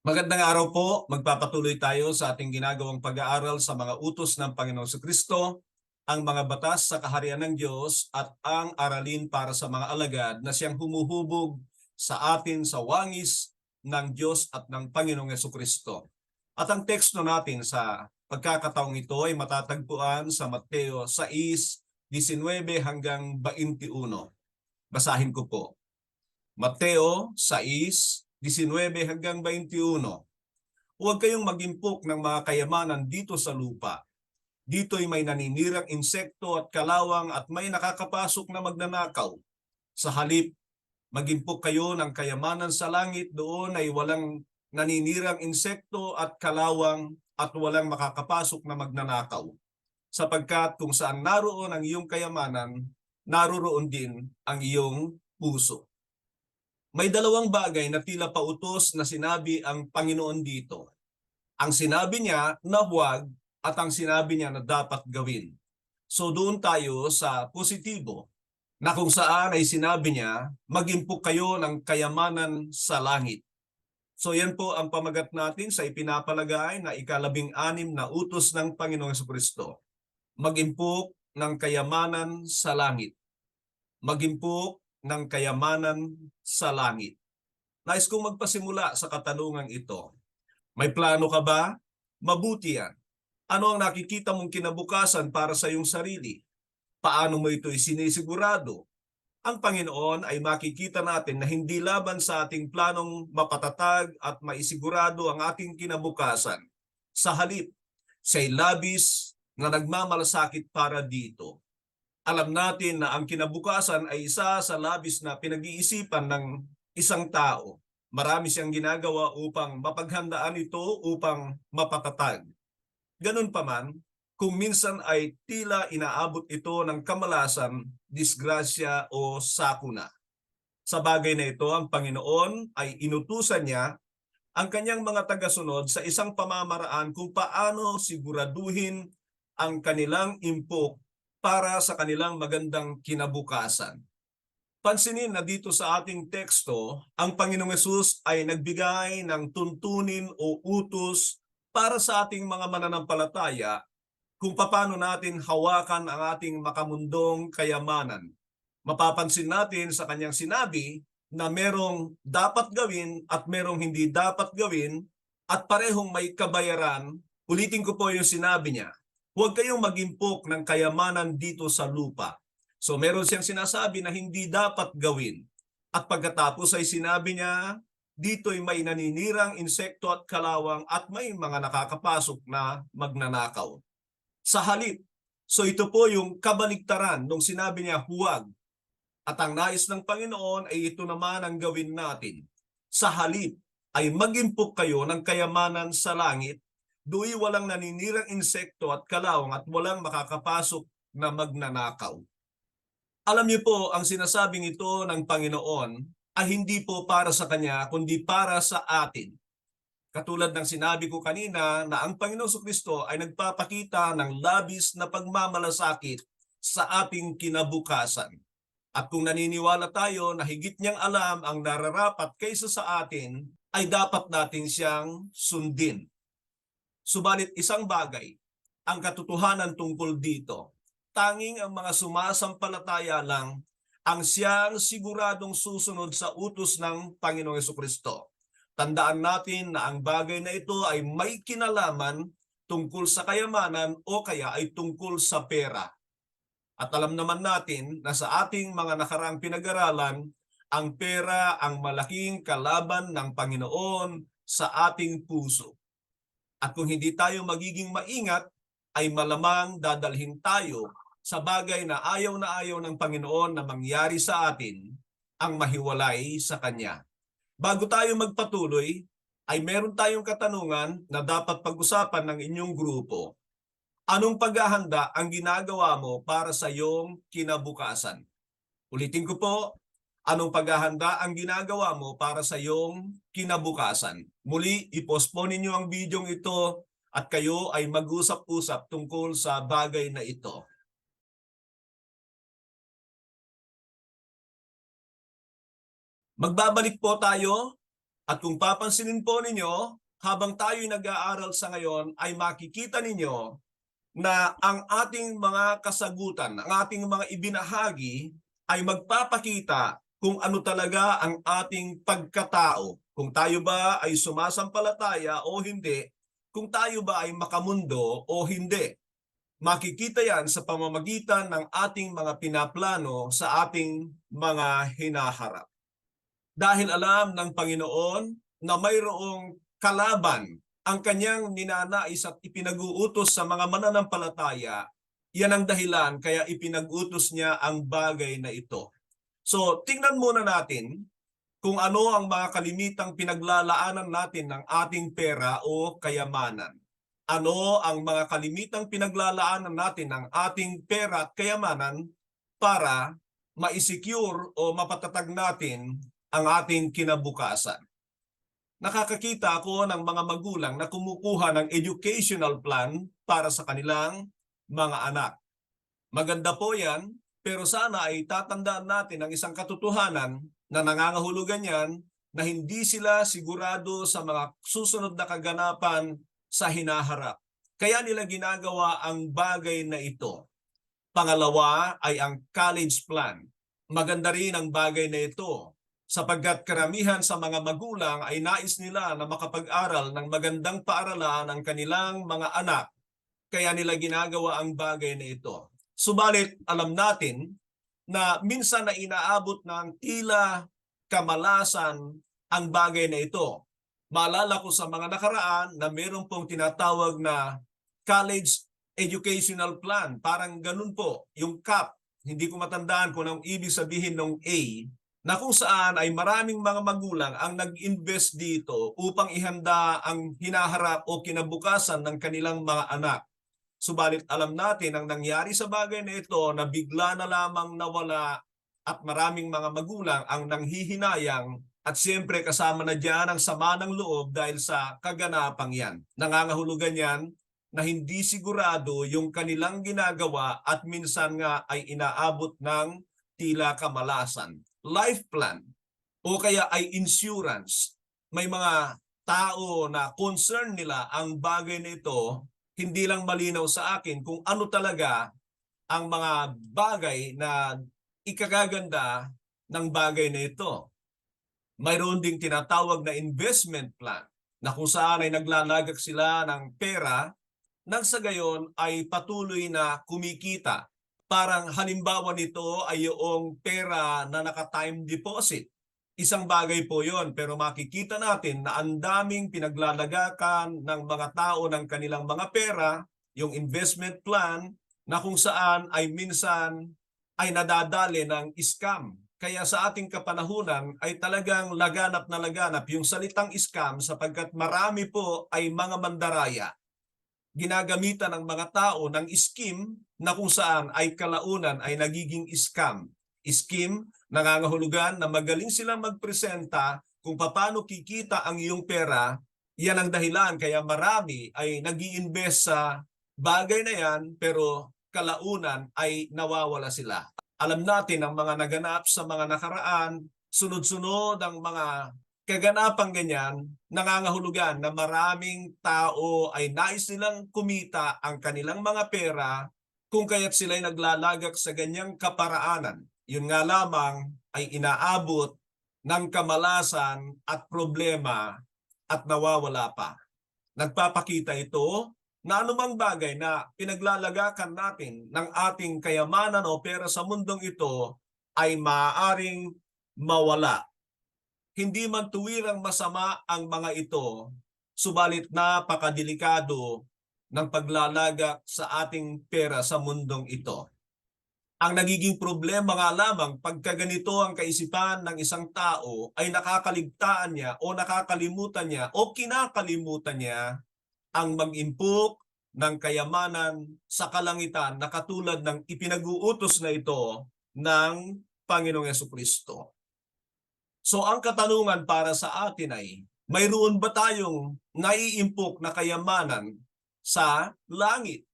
Magandang araw po. Magpapatuloy tayo sa ating ginagawang pag-aaral sa mga utos ng Panginoong Kristo, ang mga batas sa kaharian ng Diyos at ang aralin para sa mga alagad na siyang humuhubog sa atin sa wangis ng Diyos at ng Panginoong Kristo. At ang teksto natin sa pagkakataong ito ay matatagpuan sa Mateo 6:19 hanggang 21. Basahin ko po. Mateo 6:19 hanggang 21. Huwag kayong mag-impok ng mga kayamanan dito sa lupa. Dito'y may naninirang insekto at kalawang at may nakakapasok na magnanakaw. Sa halip, mag-impok kayo ng kayamanan sa langit, doon ay walang naninirang insekto at kalawang at walang makakapasok na magnanakaw. Sapagkat kung saan naroon ang iyong kayamanan, naroroon din ang iyong puso. May dalawang bagay na tila pautos na sinabi ang Panginoon dito. Ang sinabi niya na huwag at ang sinabi niya na dapat gawin. So doon tayo sa positibo na kung saan ay sinabi niya, mag-impok kayo ng kayamanan sa langit. So yan po ang pamagat natin sa ipinapalagay na 16 na utos ng Panginoong Jesucristo. Mag-impok ng kayamanan sa langit. Mag-impok ng kayamanan sa langit. Nais kong magpasimula sa katanungan ito. May plano ka ba? Mabuti yan. Ano ang nakikita mong kinabukasan para sa iyong sarili? Paano mo ito sinisigurado? Ang Panginoon ay makikita natin na hindi laban sa ating planong mapatatag at maisigurado ang ating kinabukasan. Sa halip, siya'y labis na nagmamalasakit para dito. Alam natin na ang kinabukasan ay isa sa labis na pinag-iisipan ng isang tao. Marami siyang ginagawa upang mapaghandaan ito upang mapatatag. Ganun pa man, kung minsan ay tila inaabot ito ng kamalasan, disgrasya o sakuna. Sa bagay na ito, ang Panginoon ay inutusan niya ang kanyang mga tagasunod sa isang pamamaraan kung paano siguraduhin ang kanilang impok para sa kanilang magandang kinabukasan. Pansinin na dito sa ating teksto, ang Panginoong Hesus ay nagbigay ng tuntunin o utos para sa ating mga mananampalataya kung paano natin hawakan ang ating makamundong kayamanan. Mapapansin natin sa kanyang sinabi na merong dapat gawin at merong hindi dapat gawin at parehong may kabayaran. Ulitin ko po yung sinabi niya. Huwag kayong mag-impok ng kayamanan dito sa lupa. So meron siyang sinasabi na hindi dapat gawin. At pagkatapos ay sinabi niya, dito'y may naninirang insekto at kalawang at may mga nakakapasok na magnanakaw. Sa halip, so ito po yung kabaligtaran nung sinabi niya huwag. At ang nais ng Panginoon ay ito naman ang gawin natin. Sa halip ay mag-impok kayo ng kayamanan sa langit, do'y walang naninirang insekto at kalawang at walang makakapasok na magnanakaw. Alam niyo po, ang sinasabing ito ng Panginoon ay hindi po para sa Kanya, kundi para sa atin. Katulad ng sinabi ko kanina na ang Panginoong Kristo ay nagpapakita ng labis na pagmamalasakit sa ating kinabukasan. At kung naniniwala tayo na higit niyang alam ang nararapat kaysa sa atin, ay dapat natin siyang sundin. Subalit isang bagay, ang katotohanan tungkol dito, tanging ang mga sumasampalataya lang ang siyang siguradong susunod sa utos ng Panginoong Jesucristo. Tandaan natin na ang bagay na ito ay may kinalaman tungkol sa kayamanan o kaya ay tungkol sa pera. At alam naman natin na sa ating mga nakaraang pinag-aralan, ang pera ang malaking kalaban ng Panginoon sa ating puso. At kung hindi tayo magiging maingat, ay malamang dadalhin tayo sa bagay na ayaw ng Panginoon na mangyari sa atin, ang mahiwalay sa Kanya. Bago tayo magpatuloy, ay meron tayong katanungan na dapat pag-usapan ng inyong grupo. Anong paghahanda ang ginagawa mo para sa iyong kinabukasan? Ulitin ko po, anong paghahanda ang ginagawa mo para sa iyong kinabukasan? Muli, i-postpone ninyo ang video ito at kayo ay mag-usap-usap tungkol sa bagay na ito. Magbabalik po tayo at kung papansinin po ninyo, habang tayo'y nag-aaral sa ngayon ay makikita ninyo na ang ating mga kasagutan, ang ating mga ibinahagi ay magpapakita kung ano talaga ang ating pagkatao. Kung tayo ba ay sumasampalataya o hindi, kung tayo ba ay makamundo o hindi. Makikita yan sa pamamagitan ng ating mga pinaplano sa ating mga hinaharap. Dahil alam ng Panginoon na mayroong kalaban ang kanyang ninanais at ipinag-uutos sa mga mananampalataya, yan ang dahilan kaya ipinag-utos niya ang bagay na ito. So, tingnan muna natin kung ano ang mga kalimitang pinaglalaanan natin ng ating pera o kayamanan. Ano ang mga kalimitang pinaglalaanan natin ng ating pera at kayamanan para ma-secure o mapatatag natin ang ating kinabukasan. Nakakakita ako ng mga magulang na kumukuha ng educational plan para sa kanilang mga anak. Maganda po yan, pero sana ay tatandaan natin ang isang katotohanan na nangangahulugan yan na hindi sila sigurado sa mga susunod na kaganapan sa hinaharap. Kaya nila ginagawa ang bagay na ito. Pangalawa ay ang college plan. Maganda rin ang bagay na ito sapagkat karamihan sa mga magulang ay nais nila na makapag-aral ng magandang paaralan ng kanilang mga anak. Kaya nila ginagawa ang bagay na ito. Subalit alam natin na minsan na inaabot ng tila kamalasan ang bagay na ito. Maalala ko sa mga nakaraan na meron pong tinatawag na college educational plan. Parang ganun po, yung CAP. Hindi ko matandaan kung anong ibig sabihin ng A, na kung saan ay maraming mga magulang ang nag-invest dito upang ihanda ang hinaharap o kinabukasan ng kanilang mga anak. Subalit alam natin ang nangyari sa bagay na ito na bigla na lamang nawala at maraming mga magulang ang nanghihinayang at siyempre kasama na diyan ang sama ng loob dahil sa kaganapang yan. Nangangahulugan yan na hindi sigurado yung kanilang ginagawa at minsan nga ay inaabot ng tila kamalasan. Life plan o kaya ay insurance. May mga tao na concern nila ang bagay na ito, hindi lang malinaw sa akin kung ano talaga ang mga bagay na ikagaganda ng bagay na ito. Mayroon ding tinatawag na investment plan na kung saan ay naglalagak sila ng pera nang sa gayon ay patuloy na kumikita. Parang halimbawa nito ay yung pera na naka-time deposit. Isang bagay po yon, pero makikita natin na ang daming pinaglalagakan ng mga tao ng kanilang mga pera, yung investment plan, na kung saan ay minsan ay nadadali ng scam. Kaya sa ating kapanahunan ay talagang laganap na laganap yung salitang scam sapagkat marami po ay mga mandaraya. Ginagamitan ng mga tao ng scheme na kung saan ay kalaunan ay nagiging scam. Scheme, nangangahulugan na magaling silang magpresenta kung paano kikita ang iyong pera. Yan ang dahilan kaya marami ay nag-i-invest sa bagay na yan pero kalaunan ay nawawala sila. Alam natin ang mga naganap sa mga nakaraan, sunod-sunod ang mga kaganapang ganyan, nangangahulugan na maraming tao ay nais nilang kumita ang kanilang mga pera kung kaya't sila'y naglalagak sa ganyang kaparaanan. Yun nga lamang ay inaabot ng kamalasan at problema at nawawala pa. Nagpapakita ito na anumang bagay na pinaglalagakan natin ng ating kayamanan o pera sa mundong ito ay maaaring mawala. Hindi man tuwirang masama ang mga ito, subalit napakadelikado ng paglalagak sa ating pera sa mundong ito. Ang nagiging problema nga lamang pagka ganito ang kaisipan ng isang tao ay nakakaligtaan niya o nakakalimutan niya o kinakalimutan niya ang mag-impok ng kayamanan sa kalangitan na katulad ng ipinag-uutos na ito ng Panginoong Jesucristo. So ang katanungan para sa atin ay, mayroon ba tayong naiimpok na kayamanan sa langit?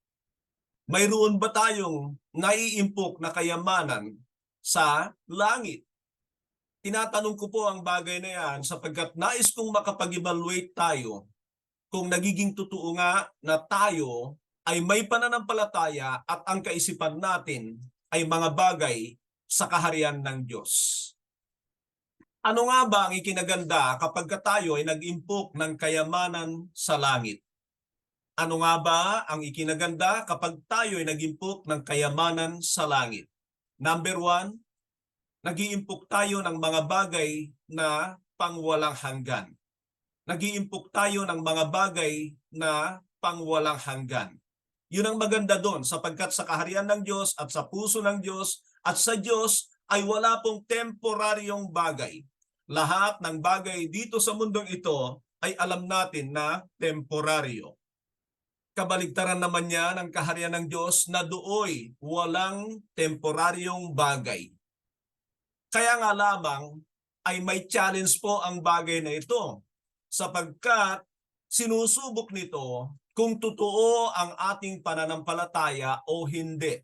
Mayroon ba tayong naiimpok na kayamanan sa langit? Tinatanong ko po ang bagay na yan sapagkat nais kong makapag-evaluate tayo kung nagiging totoo nga na tayo ay may pananampalataya at ang kaisipan natin ay mga bagay sa kaharian ng Diyos. Ano nga ba ang ikinaganda kapag tayo ay nag-impok ng kayamanan sa langit? Ano nga ba ang ikinaganda kapag tayo ay nag-impok ng kayamanan sa langit? Number one, nag-iimpok tayo ng mga bagay na pangwalang hanggan. Nag-iimpok tayo ng mga bagay na pangwalang hanggan. Yun ang maganda doon sapagkat sa kaharian ng Diyos at sa puso ng Diyos at sa Diyos ay wala pong temporaryong bagay. Lahat ng bagay dito sa mundong ito ay alam natin na temporaryo. Kabaligtaran naman niya ng kaharian ng Diyos na dooy walang temporaryong bagay. Kaya nga lamang ay may challenge po ang bagay na ito sapagkat sinusubok nito kung totoo ang ating pananampalataya o hindi.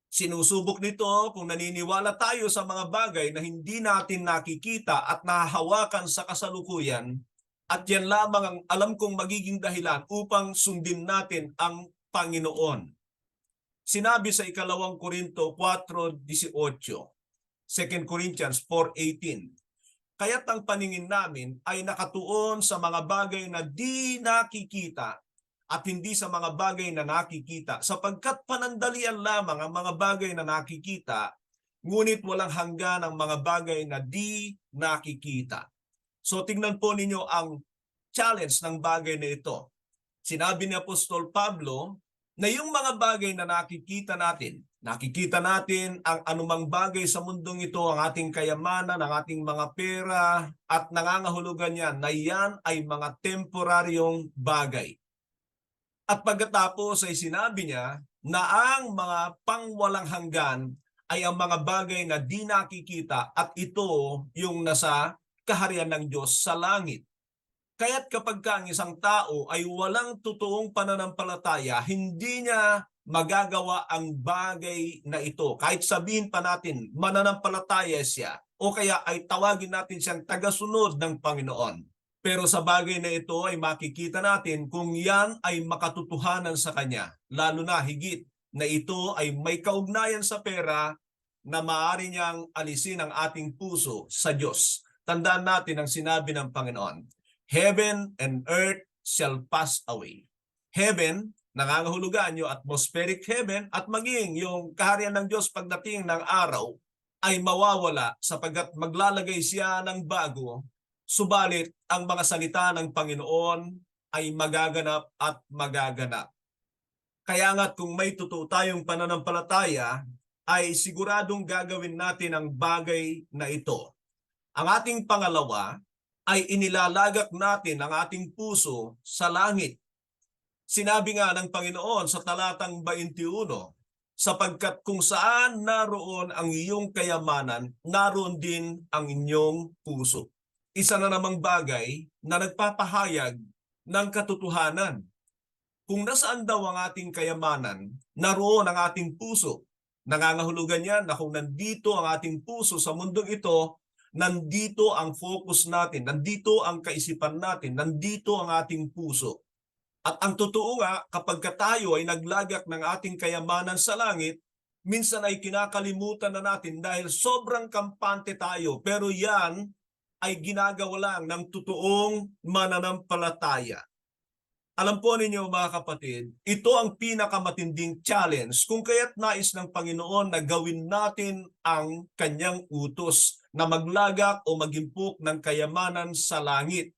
Sinusubok nito kung naniniwala tayo sa mga bagay na hindi natin nakikita at nahahawakan sa kasalukuyan at yan lamang ang alam kong magiging dahilan upang sundin natin ang Panginoon. Sinabi sa 2 Korinto 4:18, 2 Corinthians 4:18, kaya't ang paningin namin ay nakatuon sa mga bagay na di nakikita at hindi sa mga bagay na nakikita, sapagkat panandalian lamang ang mga bagay na nakikita, ngunit walang hanggan ang mga bagay na di nakikita. So tingnan po ninyo ang challenge ng bagay na ito. Sinabi ni Apostol Pablo na yung mga bagay na nakikita natin ang anumang bagay sa mundong ito, ang ating kayamanan, ang ating mga pera at nangangahulugan niya na yan ay mga temporaryong bagay. At pagkatapos ay sinabi niya na ang mga pangwalang hanggan ay ang mga bagay na di nakikita at ito yung nasa kaharian ng Diyos sa langit. Kaya't kapag ang isang tao ay walang totoong pananampalataya, hindi niya magagawa ang bagay na ito. Kahit sabihin pa natin mananampalataya siya o kaya ay tawagin natin siyang tagasunod ng Panginoon. Pero sa bagay na ito ay makikita natin kung yan ay makatotohanan sa Kanya. Lalo na higit na ito ay may kaugnayan sa pera na maaari niyang alisin ang ating puso sa Diyos. Tandaan natin ang sinabi ng Panginoon, heaven and earth shall pass away. Heaven, nangangahulugan yung atmospheric heaven at maging yung kaharian ng Diyos pagdating ng araw ay mawawala sapagkat maglalagay siya ng bago. Subalit, ang mga salita ng Panginoon ay magaganap at magaganap. Kaya nga kung may totoo tayong pananampalataya, ay siguradong gagawin natin ang bagay na ito. Ang ating pangalawa ay inilalagak natin ang ating puso sa langit. Sinabi nga ng Panginoon sa talatang 21, sapagkat kung saan naroon ang iyong kayamanan, naroon din ang inyong puso. Isa na namang bagay na nagpapahayag ng katotohanan. Kung nasaan daw ang ating kayamanan, naroon ang ating puso. Nangangahulugan yan na kung nandito ang ating puso sa mundong ito, nandito ang focus natin, nandito ang kaisipan natin, nandito ang ating puso. At ang totoo nga, kapag tayo ay naglagak ng ating kayamanan sa langit, minsan ay kinakalimutan na natin dahil sobrang kampante tayo. Pero yan ay ginagawa lang ng totoong mananampalataya. Alam po ninyo mga kapatid, ito ang pinakamatinding challenge kung kaya't nais ng Panginoon na gawin natin ang kanyang utos na maglagak o magimpok ng kayamanan sa langit.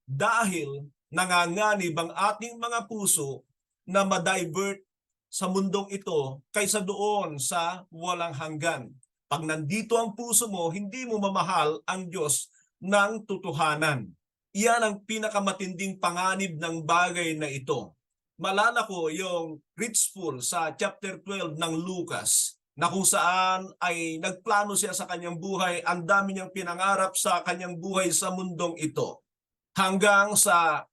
Dahil nanganganib ang ating mga puso na ma-divert sa mundong ito kaysa doon sa walang hanggan. Pag nandito ang puso mo, hindi mo mamahal ang Diyos ng totohanan. Iyan ang pinakamatinding panganib ng bagay na ito. Malala ko yung rich fool sa chapter 12 ng Lucas na kung saan ay nagplano siya sa kanyang buhay, ang dami niyang pinangarap sa kanyang buhay sa mundong ito. Hanggang sa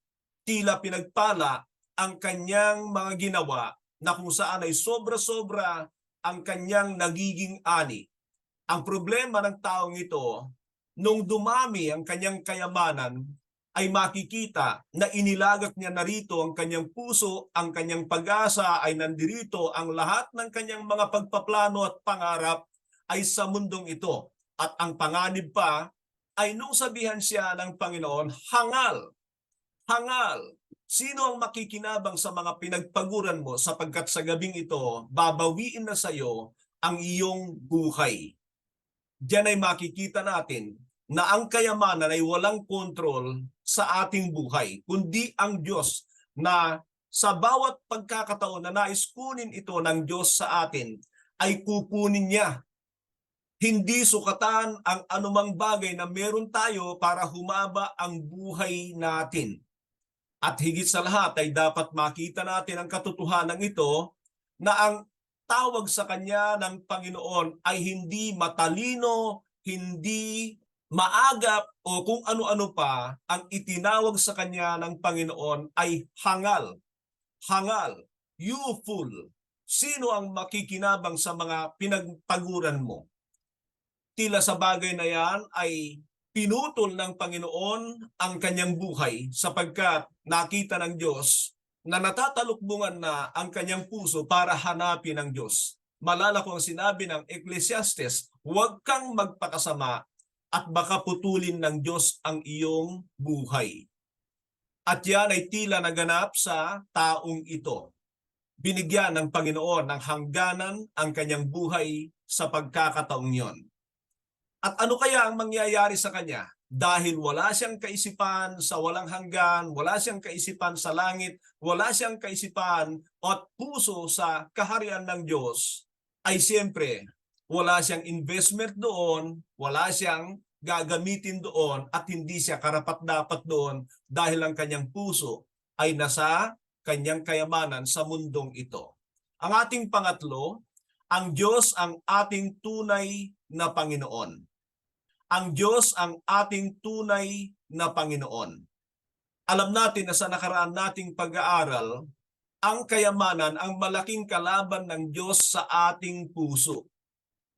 tila pinagpala ang kanyang mga ginawa na kung saan ay sobra-sobra ang kanyang nagiging ani. Ang problema ng taong ito, nung dumami ang kanyang kayamanan, ay makikita na inilagak niya narito ang kanyang puso, ang kanyang pag-asa ay nandirito, ang lahat ng kanyang mga pagpaplano at pangarap ay sa mundong ito. At ang panganib pa ay nung sabihan siya ng Panginoon, hangal, hangal. Sino ang makikinabang sa mga pinagpaguran mo sapagkat sa gabing ito, babawiin na sa iyo ang iyong buhay. Diyan ay makikita natin na ang kayamanan ay walang kontrol sa ating buhay, kundi ang Diyos na sa bawat pagkakataon na nais kunin ito ng Diyos sa atin, ay kukunin niya. Hindi sukatan ang anumang bagay na meron tayo para humaba ang buhay natin. At higit sa lahat ay dapat makita natin ang katotohanan ito na ang tawag sa Kanya ng Panginoon ay hindi matalino, hindi maagap o kung ano-ano pa. Ang itinawag sa Kanya ng Panginoon ay hangal. Hangal, you fool. Sino ang makikinabang sa mga pinagpaguran mo? Tila sa bagay na yan ay pinutol ng Panginoon ang kanyang buhay sapagkat nakita ng Diyos na natatalukbungan na ang kanyang puso para hanapin ang Diyos. Malala ko ang sinabi ng Ecclesiastes, huwag kang magpakasama at baka putulin ng Diyos ang iyong buhay. At yan ay tila naganap sa taong ito. Binigyan ng Panginoon ng hangganan ang kanyang buhay sa pagkakataong yon. At ano kaya ang mangyayari sa kanya? Dahil wala siyang kaisipan sa walang hanggan, wala siyang kaisipan sa langit, wala siyang kaisipan at puso sa kaharian ng Diyos, ay siyempre wala siyang investment doon, wala siyang gagamitin doon at hindi siya karapat-dapat doon dahil ang kanyang puso ay nasa kanyang kayamanan sa mundong ito. Ang ating pangatlo, ang Diyos ang ating tunay na Panginoon. Ang Diyos ang ating tunay na Panginoon. Alam natin na sa nakaraan nating pag-aaral, ang kayamanan ang malaking kalaban ng Diyos sa ating puso.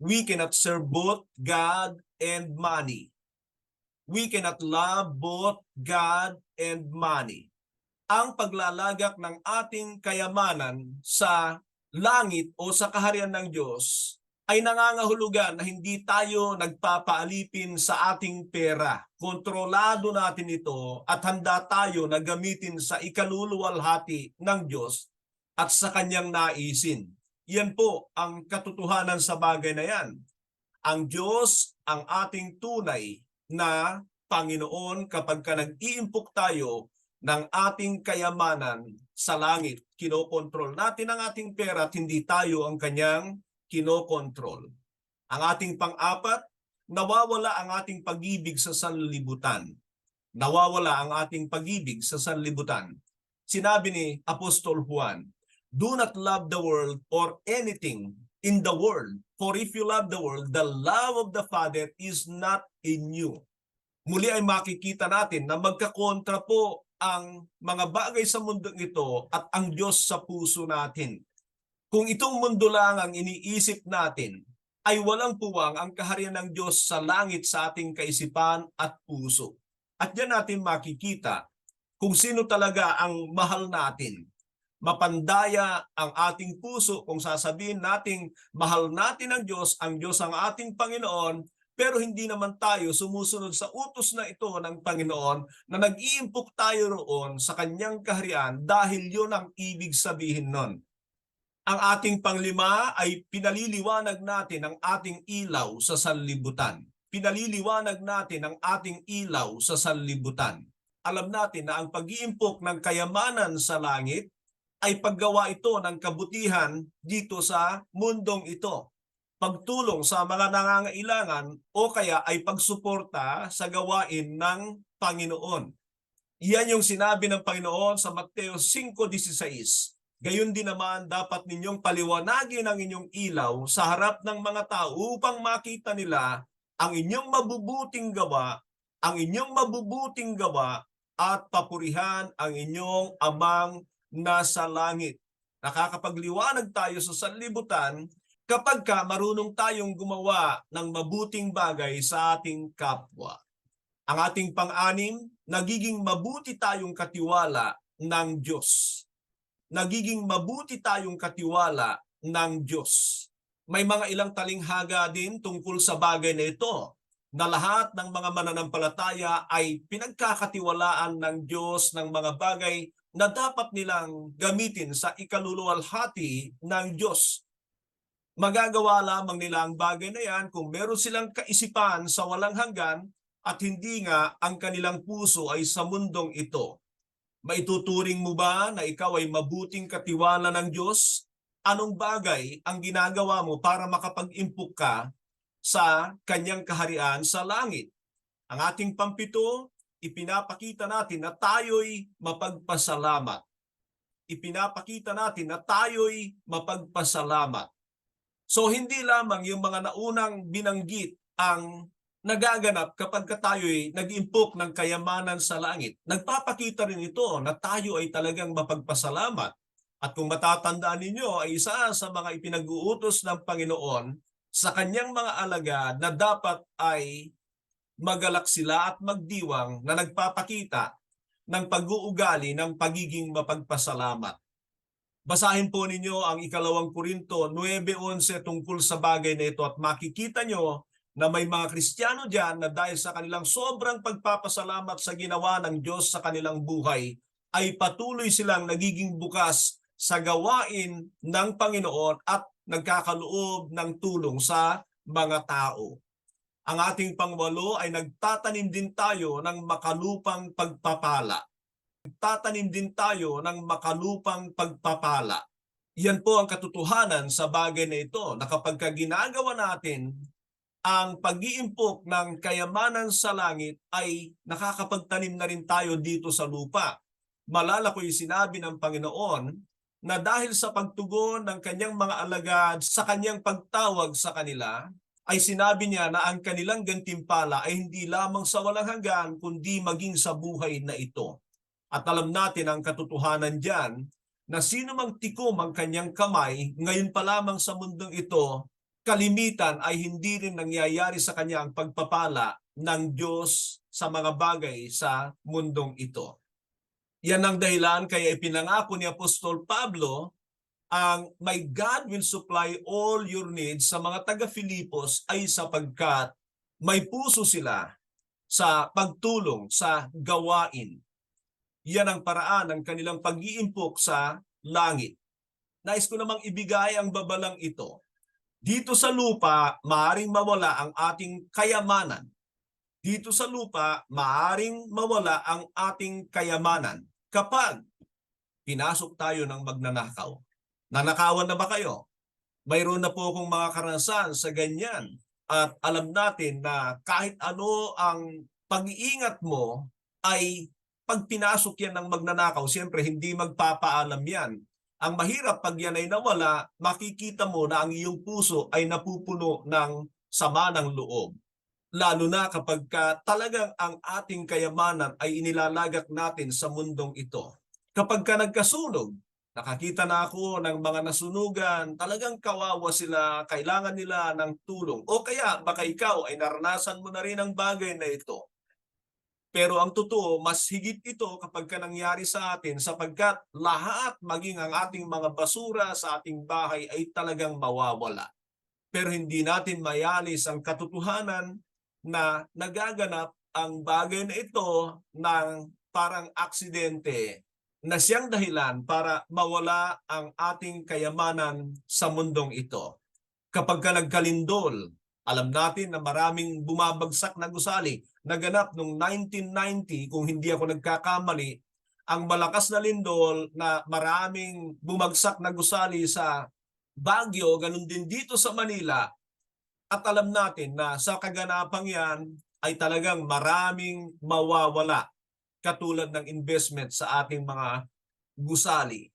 We cannot serve both God and money. We cannot love both God and money. Ang paglalagak ng ating kayamanan sa langit o sa kaharian ng Diyos ay nangangahulugan na hindi tayo nagpapaalipin sa ating pera. Kontrolado natin ito at handa tayo na gamitin sa ikaluluwalhati ng Diyos at sa kanyang naisin. Yan po ang katotohanan sa bagay na yan. Ang Diyos ang ating tunay na Panginoon kapag ka nag-iimpok tayo ng ating kayamanan sa langit. Kinokontrol natin ang ating pera at hindi tayo ang kanyang kinokontrol. Ang ating pang-apat, nawawala ang ating pag-ibig sa sanlibutan. Nawawala ang ating pag-ibig sa sanlibutan. Sinabi ni Apostol Juan, do not love the world or anything in the world. For if you love the world, the love of the Father is not in you. Muli ay makikita natin na magkakontra po ang mga bagay sa mundong ito at ang Diyos sa puso natin. Kung itong mundo lang ang iniisip natin, ay walang puwang ang kaharian ng Diyos sa langit sa ating kaisipan at puso. At diyan natin makikita kung sino talaga ang mahal natin. Mapandaya ang ating puso kung sasabihin nating mahal natin ang Diyos ang ating Panginoon, pero hindi naman tayo sumusunod sa utos na ito ng Panginoon na nag-iimpok tayo roon sa kanyang kaharian dahil yun ang ibig sabihin nun. Ang ating panglima ay pinaliliwanag natin ang ating ilaw sa sanlibutan. Pinaliliwanag natin ang ating ilaw sa sanlibutan. Alam natin na ang pag-iimpok ng kayamanan sa langit ay paggawa ito ng kabutihan dito sa mundong ito. Pagtulong sa mga nangangailangan o kaya ay pagsuporta sa gawain ng Panginoon. Iyan yung sinabi ng Panginoon sa Mateo 5:16. Gayon din naman dapat ninyong paliwanagin ang inyong ilaw sa harap ng mga tao upang makita nila ang inyong mabubuting gawa at papurihan ang inyong amang nasa langit. Nakakapagliwanag tayo sa sanlibutan kapag marunong tayong gumawa ng mabuting bagay sa ating kapwa. Ang ating pang-anim, nagiging mabuti tayong katiwala ng Diyos. Nagiging mabuti tayong katiwala ng Diyos. May mga ilang talinghaga din tungkol sa bagay na ito, na lahat ng mga mananampalataya ay pinagkakatiwalaan ng Diyos ng mga bagay na dapat nilang gamitin sa ikaluluwalhati ng Diyos. Magagawa lamang nila ang bagay na yan kung meron silang kaisipan sa walang hanggan at hindi nga ang kanilang puso ay sa mundong ito. Maituturing mo ba na ikaw ay mabuting katiwala ng Diyos? Anong bagay ang ginagawa mo para makapag-impok ka sa kanyang kaharian sa langit? Ang ating pampito, ipinapakita natin na tayo'y mapagpasalamat. Ipinapakita natin na tayo'y mapagpasalamat. So hindi lamang yung mga naunang binanggit ang nagaganap kapag tayo'y nag-impok ng kayamanan sa langit. Nagpapakita rin ito na tayo ay talagang mapagpasalamat. At kung matatandaan ninyo, ay isa sa mga ipinag-uutos ng Panginoon sa kanyang mga alagad na dapat ay magalak sila at magdiwang na nagpapakita ng pag-uugali ng pagiging mapagpasalamat. Basahin po ninyo ang 2 Korinto 9:11 tungkol sa bagay na ito at makikita nyo na may mga Kristiyano dyan na dahil sa kanilang sobrang pagpapasalamat sa ginawa ng Diyos sa kanilang buhay, ay patuloy silang nagiging bukas sa gawain ng Panginoon at nagkakaloob ng tulong sa mga tao. Ang ating pangwalo ay nagtatanim din tayo ng makalupang pagpapala. Tatanim din tayo ng makalupang pagpapala. Yan po ang katotohanan sa bagay na ito, na kapag ginagawa natin ang pag-iimpok ng kayamanan sa langit, ay nakakapagtanim na rin tayo dito sa lupa. Malala ko yung sinabi ng Panginoon na dahil sa pagtugon ng kanyang mga alagad sa kanyang pagtawag sa kanila, ay sinabi niya na ang kanilang gantimpala ay hindi lamang sa walang hanggan, kundi maging sa buhay na ito. At alam natin ang katotohanan diyan na sino mang tikom ang kanyang kamay, ngayon pa lamang sa mundong ito, kalimitan ay hindi rin nangyayari sa kanya ang pagpapala ng Diyos sa mga bagay sa mundong ito. Yan ang dahilan kaya ipinangako ni Apostol Pablo ang "My God will supply all your needs" sa mga taga-Filipos ay sapagkat may puso sila sa pagtulong sa gawain. Yan ang paraan ng kanilang pag-iimpok sa langit. Nais ko namang ibigay ang babalang ito. Dito sa lupa, maaring mawala ang ating kayamanan. Dito sa lupa, maaring mawala ang ating kayamanan kapag pinasok tayo ng magnanakaw. Nanakawan na ba kayo? Mayroon na po akong mga karanasan sa ganyan. At alam natin na kahit ano ang pag-iingat mo, ay pag pinasok yan ng magnanakaw, siyempre hindi magpapaalam yan. Ang mahirap pag yan ay nawala, makikita mo na ang iyong puso ay napupuno ng sama ng loob. Lalo na kapag talagang ang ating kayamanan ay inilalagak natin sa mundong ito. Kapag nagkasunog, nakakita na ako ng mga nasunugan, talagang kawawa sila, kailangan nila ng tulong. O kaya baka ikaw ay naranasan mo na rin ang bagay na ito. Pero ang totoo, mas higit ito kapag nangyari sa atin, sapagkat lahat, maging ang ating mga basura sa ating bahay, ay talagang mawawala. Pero hindi natin mayalis ang katotohanan na nagaganap ang bagay na ito ng parang aksidente na siyang dahilan para mawala ang ating kayamanan sa mundong ito. Kapag nagkalindol, alam natin na maraming bumabagsak na gusali. Naganap noong 1990, kung hindi ako nagkakamali, ang malakas na lindol na maraming bumagsak na gusali sa Baguio, ganun din dito sa Manila. At alam natin na sa kaganapang yan ay talagang maraming mawawala, katulad ng investment sa ating mga gusali.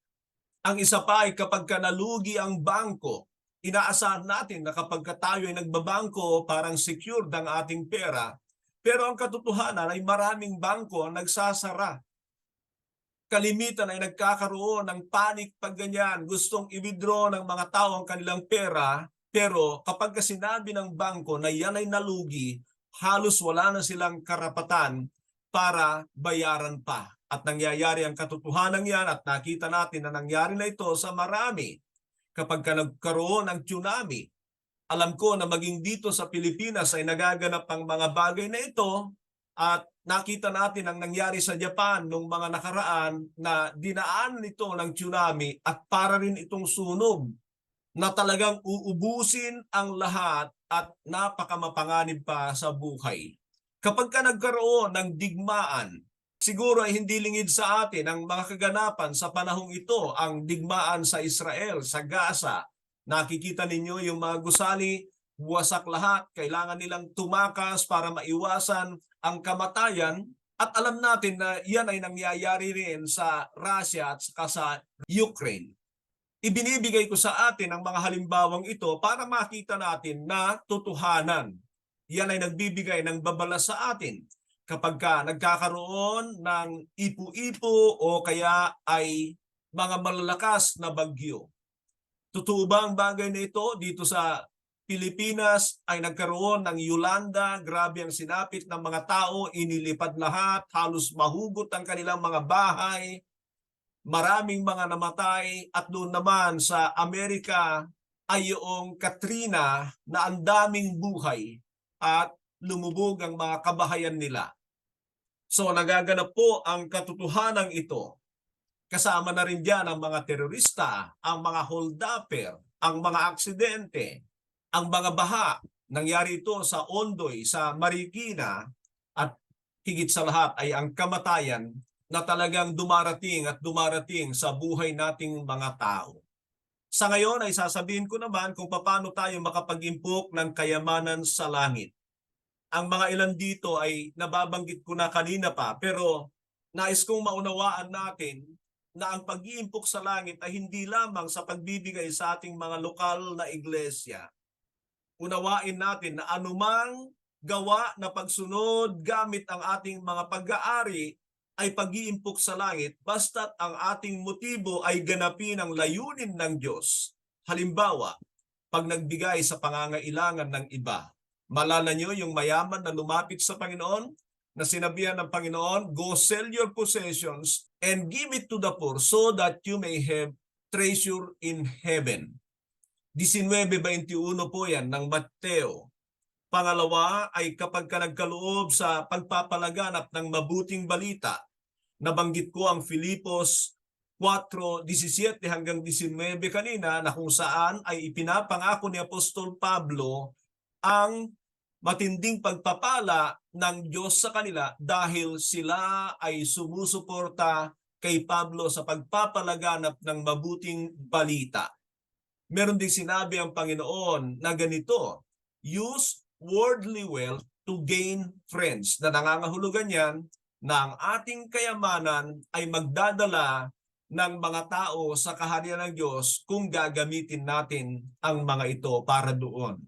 Ang isa pa ay kapag nalugi ang bangko, inaasahan natin na kapag tayo ay nagbabangko, parang secured ang ating pera. Pero ang katotohanan ay maraming bangko ang nagsasara. Kalimitan ay nagkakaroon ng panic pag ganyan. Gustong i-withdraw ng mga tao ang kanilang pera, Pero kapag sinabi ng bangko na yan ay nalugi, halos wala na silang karapatan para bayaran pa. At nangyayari ang katotohanan yan at nakita natin na nangyari na ito sa marami. Kapag nagkaroon ng tsunami, alam ko na maging dito sa Pilipinas ay nagaganap ang mga bagay na ito at nakita natin ang nangyari sa Japan nung mga nakaraan na dinaan nito ng tsunami at para rin itong sunog na talagang uubusin ang lahat at napakamapanganib pa sa buhay. Kapag nagkaroon ng digmaan, siguro ay hindi lingid sa atin ang mga kaganapan sa panahong ito, ang digmaan sa Israel, sa Gaza. Nakikita ninyo yung mga gusali, buwasak lahat, kailangan nilang tumakas para maiwasan ang kamatayan at alam natin na yan ay nangyayari rin sa Russia at saka sa Ukraine. Ibinibigay ko sa atin ang mga halimbawang ito para makita natin na totohanan. Yan ay nagbibigay ng babala sa atin kapag nagkakaroon ng ipu-ipo o kaya ay mga malalakas na bagyo. Totoo ba ang bagay na ito dito sa Pilipinas ay nagkaroon ng Yolanda, grabe ang sinapit ng mga tao, inilipad lahat, halos mahugot ang kanilang mga bahay, maraming mga namatay at doon naman sa Amerika ay yung Katrina na ang daming buhay at lumubog ang mga kabahayan nila. So nagaganap po ang katotohanan ito. Kasama na rin dyan ang mga terorista, ang mga hold-upper, ang mga aksidente, ang mga baha. Nangyari ito sa Ondoy, sa Marikina at higit sa lahat ay ang kamatayan na talagang dumarating at dumarating sa buhay nating mga tao. Sa ngayon ay sasabihin ko naman kung paano tayo makapag-impok ng kayamanan sa langit. Ang mga ilan dito ay nababanggit ko na kanina pa, pero nais kong maunawaan natin na ang pag-iimpok sa langit ay hindi lamang sa pagbibigay sa ating mga lokal na iglesia. Unawain natin na anumang gawa na pagsunod gamit ang ating mga pag-aari ay pag-iimpok sa langit basta't ang ating motibo ay ganapin ang layunin ng Diyos. Halimbawa, pag nagbigay sa pangangailangan ng iba. Malala nyo yung mayaman na lumapit sa Panginoon na sinabihan ng Panginoon, "Go sell your possessions and give it to the poor so that you may have treasure in heaven." 19:21 po yan ng Mateo. Pangalawa ay kapag nagkaloob sa pagpapalaganap ng mabuting balita, nabanggit ko ang Filipos 4:17 hanggang 19 kanina na kung saan ay ipinapangako ni Apostol Pablo ang matinding pagpapala ng Diyos sa kanila dahil sila ay sumusuporta kay Pablo sa pagpapalaganap ng mabuting balita. Meron ding sinabi ang Panginoon na ganito, "Use worldly wealth to gain friends," na nangangahulugan yan na ang ating kayamanan ay magdadala ng mga tao sa kaharian ng Diyos kung gagamitin natin ang mga ito para doon.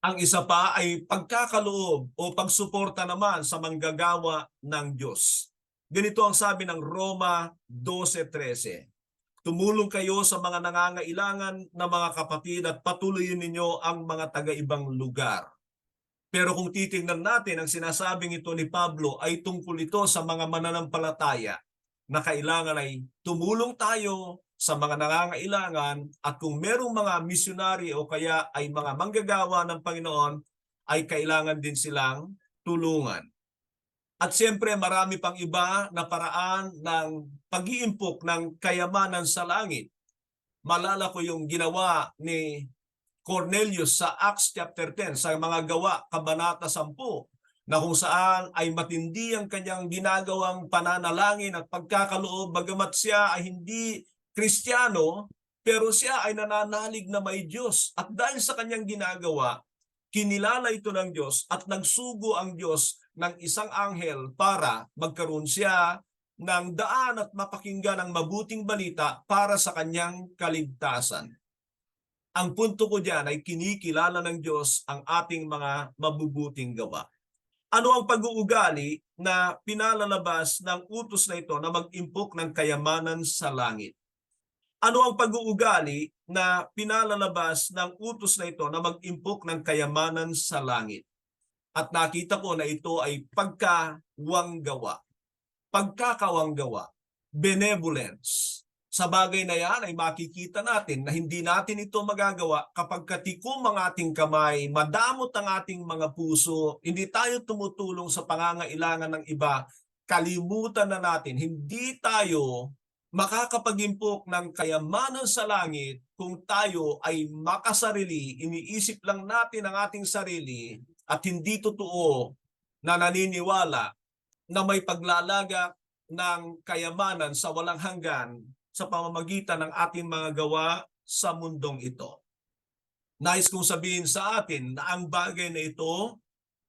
Ang isa pa ay pagkakaloob o pagsuporta naman sa manggagawa ng Diyos. Ganito ang sabi ng Roma 12:13. "Tumulong kayo sa mga nangangailangan na mga kapatid at patuloyin ninyo ang mga taga-ibang lugar." Pero kung titingnan natin, ang sinasabing ito ni Pablo ay tungkol ito sa mga mananampalataya na kailangan ay tumulong tayo sa mga nangangailangan at kung merong mga misyonary o kaya ay mga manggagawa ng Panginoon ay kailangan din silang tulungan. At siyempre marami pang iba na paraan ng pag-iimpok ng kayamanan sa langit. Malala ko yung ginawa ni Cornelius sa Acts chapter 10 sa mga gawa, kabanata 10, na kung saan ay matindi ang kanyang ginagawang pananalangin at pagkakaloob bagamat siya ay hindi Kristiyano, pero siya ay nananalig na may Diyos. At dahil sa kanyang ginagawa, kinilala ito ng Diyos at nagsugo ang Diyos ng isang anghel para magkaroon siya ng daan at mapakinggan ang mabuting balita para sa kanyang kaligtasan. Ang punto ko diyan ay kinikilala ng Diyos ang ating mga mabubuting gawa. Ano ang pag-uugali na pinalalabas ng utos na ito na mag-impok ng kayamanan sa langit? Ano ang pag-uugali na pinalalabas ng utos na ito na mag-impok ng kayamanan sa langit? At nakita ko na ito ay pagkawanggawa. Pagkakawanggawa, benevolence. Sa bagay na yan ay makikita natin na hindi natin ito magagawa kapag katikom ang ating kamay, madamot ang ating mga puso, hindi tayo tumutulong sa pangangailangan ng iba, kalimutan na natin, hindi tayo makakapag-impok ng kayamanan sa langit kung tayo ay makasarili, iniisip lang natin ang ating sarili at hindi totoo na naniniwala na may paglalagak ng kayamanan sa walang hanggan sa pamamagitan ng ating mga gawa sa mundong ito. Nais kong sabihin sa atin na ang bagay na ito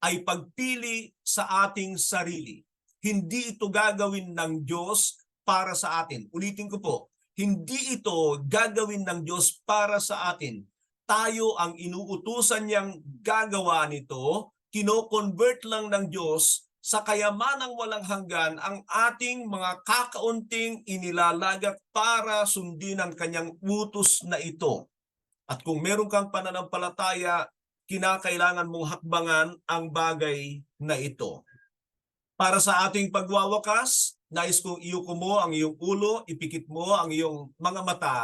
ay pagpili sa ating sarili. Hindi ito gagawin ng Diyos para sa atin. Ulitin ko po, hindi ito gagawin ng Diyos para sa atin. Tayo ang inuutusan niyang gagawa nito, kino-convert lang ng Diyos sa kayamanang walang hanggan ang ating mga kakaunting inilalagak para sundin ang kanyang utos na ito. At kung meron kang pananampalataya, kinakailangan mong hakbangan ang bagay na ito. Para sa ating pagwawakas, nais kong iyuko mo ang iyong ulo, ipikit mo ang iyong mga mata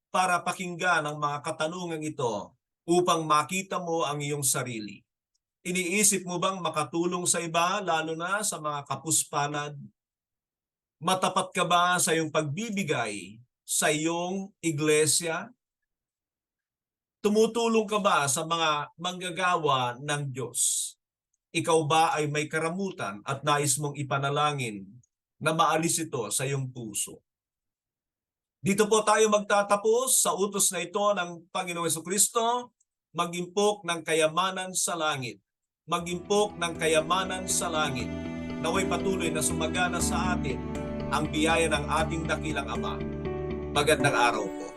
para pakinggan ang mga katanungan ito upang makita mo ang iyong sarili. Iniisip mo bang makatulong sa iba, lalo na sa mga kapuspanad? Matapat ka ba sa iyong pagbibigay sa iyong iglesia? Tumutulong ka ba sa mga manggagawa ng Diyos? Ikaw ba ay may karamutan at nais mong ipanalangin na maalis ito sa iyong puso? Dito po tayo magtatapos sa utos na ito ng Panginoong Jesucristo, mag-impok ng kayamanan sa langit. Mag-impok ng kayamanan sa langit. Naway patuloy na sumagana sa atin ang biyaya ng ating dakilang Ama. Magandang araw po.